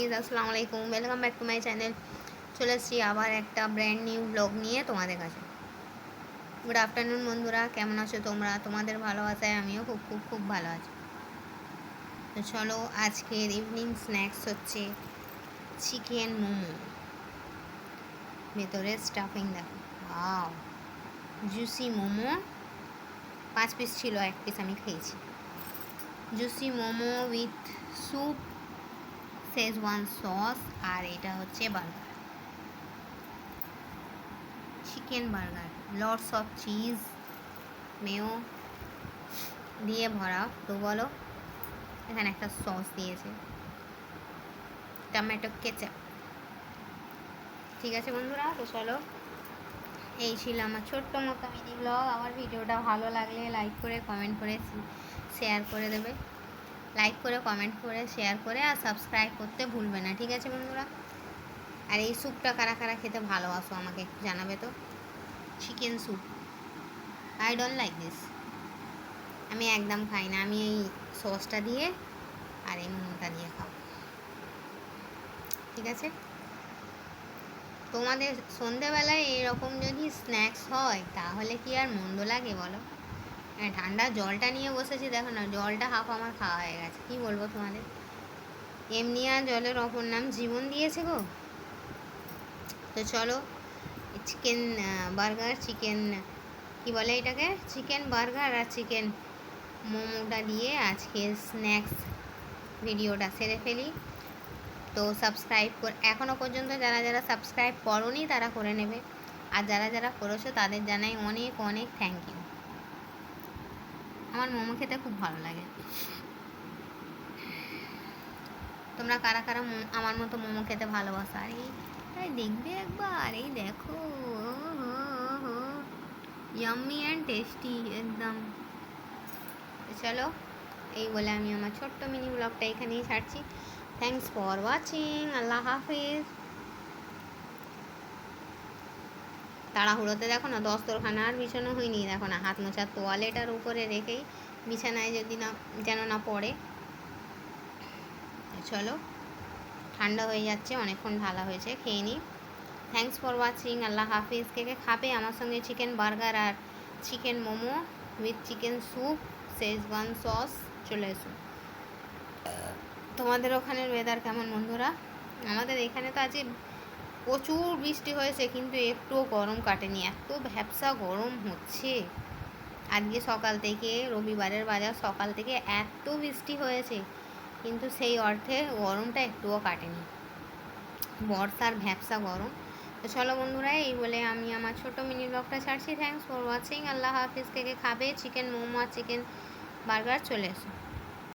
Guys, আসসালামু আলাইকুম। Welcome back to my channel. চলে এসেছি আবার একটা ব্র্যান্ড নিউ ব্লগ নিয়ে তোমাদের কাছে। গুড আফটারনুন বন্ধুরা, কেমন আছো তোমরা? তোমাদের ভালোবাসায় আমিও খুব খুব খুব ভালো আছি। তো চলো, আজকের ইভিনিং স্ন্যাক্স হচ্ছে চিকেন মোমো। ভেতরে স্টাফিং দেখো, ওয়াও, জুসি মোমো। 5 পিস ছিল, 1 পিস আমি খেয়েছি। Juicy momo with soup, Schezwan sauce, আর এটা হচ্ছে burger, chicken burger, lots of cheese, mayo দিয়ে ভরা। তো বলো, এখানে একটা সস দিয়েছে, টমেটো কেচাপ। ঠিক আছে বন্ধুরা, তো চলো, এই ছিল আমার ছোট্ট মতো মিনি ব্লগ। আমার ভিডিওটা ভালো লাগলে লাইক করে কমেন্ট করে শেয়ার করে দেবে। লাইক করে কমেন্ট করে শেয়ার করে আর সাবস্ক্রাইব করতে ভুলবে না, ঠিক আছে বন্ধুরা? আর এই স্যুপটা কারা কারা খেতে ভালোবাসো আমাকে একটু জানাবে তো। Chicken soup, I don't like this. আমি একদম খাই না, আমি এই সসটা দিয়ে আর এই মোমোটা দিয়ে খাও, ঠিক আছে? তোমাদের সন্ধেবেলায় এরকম যদি স্ন্যাক্স হয় তাহলে কি আর মন্দ লাগে বলো? হ্যাঁ, ঠান্ডা জলটা নিয়ে বসেছি, দেখো না, জলটা হাফ আমার খাওয়া হয়ে গেছে। কী বলবো তোমাদের, এমনি আর জলের অপর নাম জীবন দিয়েছে গো। তো চলো, চিকেন বার্গার, চিকেন কি বলে এটাকে, চিকেন বার্গার আর চিকেন মোমোটা দিয়ে আজকের স্ন্যাক্স ভিডিওটা সেরে ফেলি। তো সাবস্ক্রাইব এখনও পর্যন্ত যারা যারা সাবস্ক্রাইব করোনি তারা করে নেবে, আর যারা যারা করেছো তাদের জানাই অনেক অনেক থ্যাংক ইউ। আমার মোমো খেতে খুব ভালো লাগে। তোমরা কারা কারা আমার মতো মোমো খেতে ভালোবাসো? আর এই দেখবে একবার, এই দেখো, ইয়াম্মি অ্যান্ড টেস্টি একদম। চলো, এই বলে আমি আমার ছোট্ট মিনি ব্লগটা এখানেই ছাড়ছি। Thanks for watching. আল্লাহ হাফিজ। তাড়াহুড়োতে দেখো না, দস্তরখানা আর বিছানো হয়নি, দেখো না, হাত মোছার তোয়ালেটার উপরে রেখেই বিছানায় যদি না যেন না পড়ে। চলো, ঠান্ডা হয়ে যাচ্ছে, অনেকক্ষণ ঢালা হয়েছে, খেয়ে নিই। Thanks for watching. আল্লাহ হাফিজ। কে কে খাবে আমার সঙ্গে চিকেন বার্গার আর chicken momo with chicken soup, Schezwan sauce? চলে এসো। তোমাদের ওখানের ওয়েদার কেমন বন্ধুরা? আমাদের এখানে তো আজকে প্রচুর বৃষ্টি হয়েছে, কিন্তু একটুও গরম কাটেনি, এত ভ্যাপসা গরম হচ্ছে। আজকে সকাল থেকে, রবিবারের বাজার, সকাল থেকে এত বৃষ্টি হয়েছে, কিন্তু সেই অর্থে গরমটা একটুও কাটেনি, বর্ষার ভ্যাপসা গরম। তো চলো বন্ধুরা, এই বলে আমি আমার ছোটো মিনি ব্লগটা ছাড়ছি। Thanks for watching. আল্লাহ হাফিজ। কে কে খাবে চিকেন মোমো আর চিকেন বার্গার? চলে এসো।